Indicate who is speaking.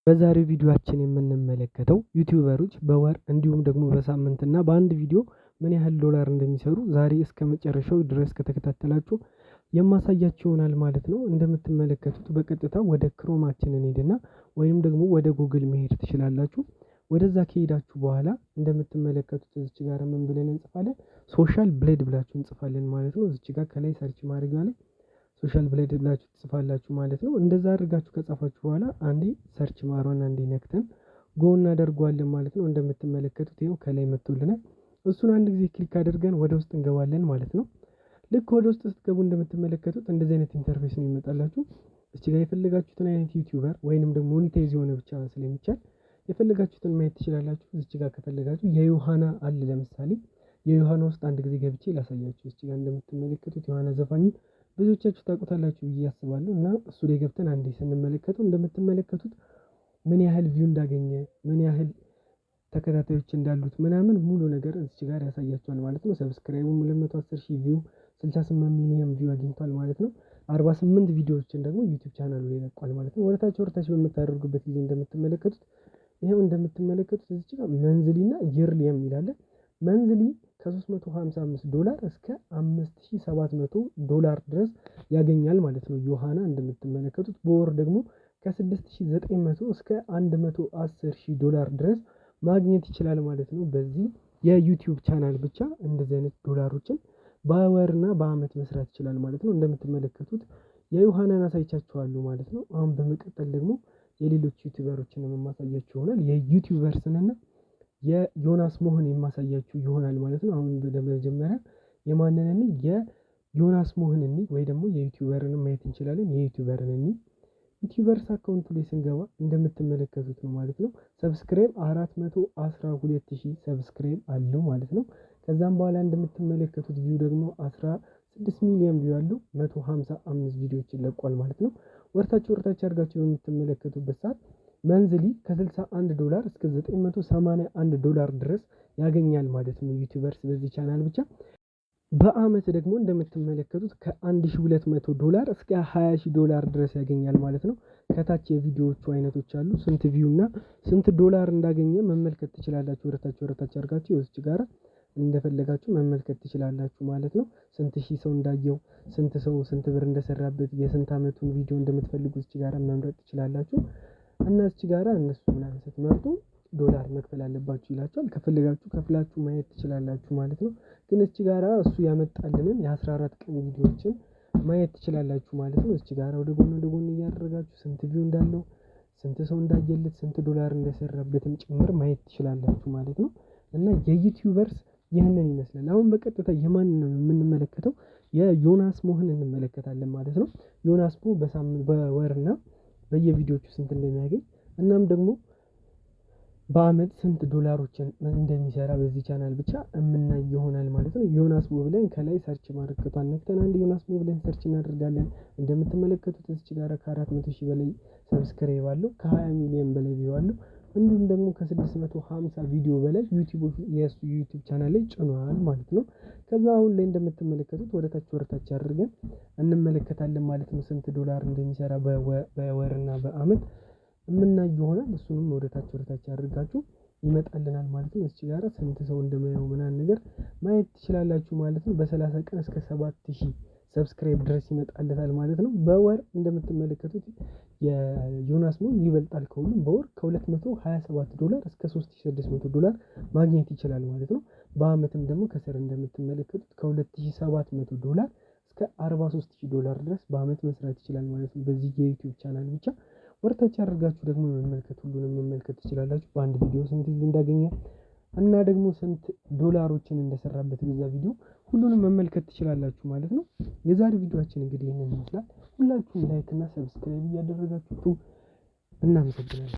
Speaker 1: በዛሬው ቪዲዮአችን የምንመለከተው ዩቲዩበሮች በወር እንዲሁም ደግሞ በሳምንት እና በአንድ ቪዲዮ ምን ያህል ዶላር እንደሚሰሩ ዛሬ እስከመጨረሻው ድረስ ከተከታተላችሁ የማሳያችሁ ይሆናል ማለት ነው። እንደምትመለከቱት በቀጥታ ወደ ክሮማችን እንሄድና ወይም ደግሞ ወደ ጉግል መሄድ ትችላላችሁ። ወደዛ ከሄዳችሁ በኋላ እንደምትመለከቱት እዚች ጋር ምን ብለን እንጽፋለን? ሶሻል ብሌድ ብላችሁ እንጽፋለን ማለት ነው። እዚች ጋር ከላይ ሰርች ማድረጊያ ላይ ሶሻል ብሌድ ብላችሁ ትጽፋላችሁ ማለት ነው። እንደዛ አድርጋችሁ ከጻፋችሁ በኋላ አንዴ ሰርች ማሯን አንዴ ነክተን ጎ እናደርገዋለን ማለት ነው። እንደምትመለከቱት ይኸው ከላይ መጥቶልናል። እሱን አንድ ጊዜ ክሊክ አድርገን ወደ ውስጥ እንገባለን ማለት ነው። ልክ ወደ ውስጥ ስትገቡ እንደምትመለከቱት እንደዚህ አይነት ኢንተርፌስ ነው የሚመጣላችሁ። እዚህ ጋር የፈለጋችሁትን አይነት ዩቲዩበር ወይንም ደግሞ ሞኔታይዝ የሆነ ብቻ ስለሚቻል የፈለጋችሁትን ማየት ትችላላችሁ። እዚህ ጋር ከፈለጋችሁ የዮሐና አለ ለምሳሌ የዮሐና ውስጥ አንድ ጊዜ ገብቼ ላሳያችሁ። እዚህ ጋር እንደምትመለከቱት ዮሐና ዘፋኝ ብዙዎቻችሁ ታውቁታላችሁ ብዬ አስባለሁ። እና እሱ ላይ ገብተን አንዴ ስንመለከተው እንደምትመለከቱት ምን ያህል ቪው እንዳገኘ ምን ያህል ተከታታዮች እንዳሉት ምናምን ሙሉ ነገር እዚህ ጋር ያሳያችኋል ማለት ነው። ሰብስክራይቡ 210,000 ቪው 68 ሚሊዮን ቪው አግኝቷል ማለት ነው። 48 ቪዲዮዎችን ደግሞ ዩቲዩብ ቻናሉ ላይ ለቋል ማለት ነው። ወደታች በምታደርጉበት ጊዜ እንደምትመለከቱት ይሄው እንደምትመለከቱት እዚህ ጋር መንዝሊ እና ይርሊ የሚል አለ። መንዝሊ ከ355 ዶላር እስከ 5700 ዶላር ድረስ ያገኛል ማለት ነው። ዮሐና እንደምትመለከቱት በወር ደግሞ ከ6900 እስከ 110000 ዶላር ድረስ ማግኘት ይችላል ማለት ነው። በዚህ የዩቲዩብ ቻናል ብቻ እንደዚህ አይነት ዶላሮችን በወርና በአመት መስራት ይችላል ማለት ነው። እንደምትመለከቱት የዮሐናን አሳይቻችኋለሁ ማለት ነው። አሁን በመቀጠል ደግሞ የሌሎች ዩቲዩበሮችን የማሳያችሁ ይሆናል። የዩቲዩበርስንና የዮናስ ሞህን የማሳያችሁ ይሆናል ማለት ነው። አሁን በመጀመሪያ የማንንን የዮናስ ሞህን ወይ ደግሞ የዩቲዩበርን ማየት እንችላለን። የዩቲዩበርን ዩቲዩበርስ አካውንቱ ላይ ስንገባ እንደምትመለከቱት ነው ማለት ነው። ሰብስክራይብ 412,000 ሰብስክራይብ አለው ማለት ነው። ከዛም በኋላ እንደምትመለከቱት ቪው ደግሞ 16 ሚሊዮን ቪው አለው። 155 ቪዲዮዎችን ለቋል ማለት ነው። ወርታች አድርጋችሁ በምትመለከቱበት ሰዓት መንዝሊ ከ61 ዶላር እስከ 981 ዶላር ድረስ ያገኛል ማለት ነው። ዩቲዩበርስ በዚህ ቻናል ብቻ በአመት ደግሞ እንደምትመለከቱት ከ1200 ዶላር እስከ 20,000 ዶላር ድረስ ያገኛል ማለት ነው። ከታች የቪዲዮዎቹ አይነቶች አሉ። ስንት ቪው እና ስንት ዶላር እንዳገኘ መመልከት ትችላላችሁ። ወረታች አድርጋችሁ እዚች ጋር እንደፈለጋችሁ መመልከት ትችላላችሁ ማለት ነው። ስንት ሺህ ሰው እንዳየው ስንት ብር እንደሰራበት የስንት አመቱን ቪዲዮ እንደምትፈልጉ እዚች ጋር መምረጥ ትችላላችሁ። እና እዚች ጋር እነሱ ምናምን ስትመርጡ ዶላር መክፈል አለባችሁ ይላችኋል። ከፈለጋችሁ ከፍላችሁ ማየት ትችላላችሁ ማለት ነው። ግን እዚህ ጋራ እሱ ያመጣልንን የ14 ቀን ቪዲዮዎችን ማየት ትችላላችሁ ማለት ነው። እዚህ ጋራ ወደ ጎን እያደረጋችሁ ስንት ቪው እንዳለው ስንት ሰው እንዳየለት ስንት ዶላር እንደሰራበትም ጭምር ማየት ትችላላችሁ ማለት ነው። እና የዩቲዩበርስ ይህንን ይመስላል። አሁን በቀጥታ የማንን ነው የምንመለከተው? የዮናስ ሞህን እንመለከታለን ማለት ነው። ዮናስ ሞ በሳምንት በወርና በየቪዲዮቹ ስንት እንደሚያገኝ እናም ደግሞ በአመት ስንት ዶላሮችን እንደሚሰራ በዚህ ቻናል ብቻ የምናይ ይሆናል ማለት ነው። ዮናስ ሞ ብለን ከላይ ሰርች ማድረግቷን ነክተን አንድ ዮናስ ሞ ብለን ሰርች እናደርጋለን። እንደምትመለከቱት እዚህ ጋር ከ400,000 በላይ ሰብስክራይብ አለው። ከ20 ሚሊዮን በላይ ቪው አለው። እንዲሁም ደግሞ ከ650 ቪዲዮ በላይ የሱ ዩቲዩብ ቻናል ላይ ጭኗል ማለት ነው። ከዛ አሁን ላይ እንደምትመለከቱት ወደታች አድርገን እንመለከታለን ማለት ነው። ስንት ዶላር እንደሚሰራ በወርና በአመት የምናይ ይሆናል። እሱንም ወደታች አድርጋችሁ ይመጣልናል ማለት ነው። እዚህ ጋር ስንት ሰው እንደማየው ምናምን ነገር ማየት ትችላላችሁ ማለት ነው። በ30 ቀን እስከ 7,000 ሰብስክራይብ ድረስ ይመጣልታል ማለት ነው። በወር እንደምትመለከቱት የዮናስ ሞ ይበልጣል ከሁሉም። በወር ከ227 ዶላር እስከ 3600 ዶላር ማግኘት ይችላል ማለት ነው። በአመትም ደግሞ ከስር እንደምትመለከቱት ከ2700 ዶላር እስከ 43,000 ዶላር ድረስ በአመት መስራት ይችላል ማለት ነው። በዚህ የዩቲዩብ ቻናል ብቻ ወርታች አድርጋችሁ ደግሞ ሁሉንም መመልከት ትችላላችሁ። በአንድ ቪዲዮ ስንት ቪው እንዳገኘ እና ደግሞ ስንት ዶላሮችን እንደሰራበት በዛ ቪዲዮ ሁሉንም መመልከት ትችላላችሁ ማለት ነው። የዛሬው ቪዲዮአችን እንግዲህ ይሄንን ይመስላል። ሁላችሁም ላይክ እና ሰብስክራይብ እያደረጋችሁ እናመሰግናለን።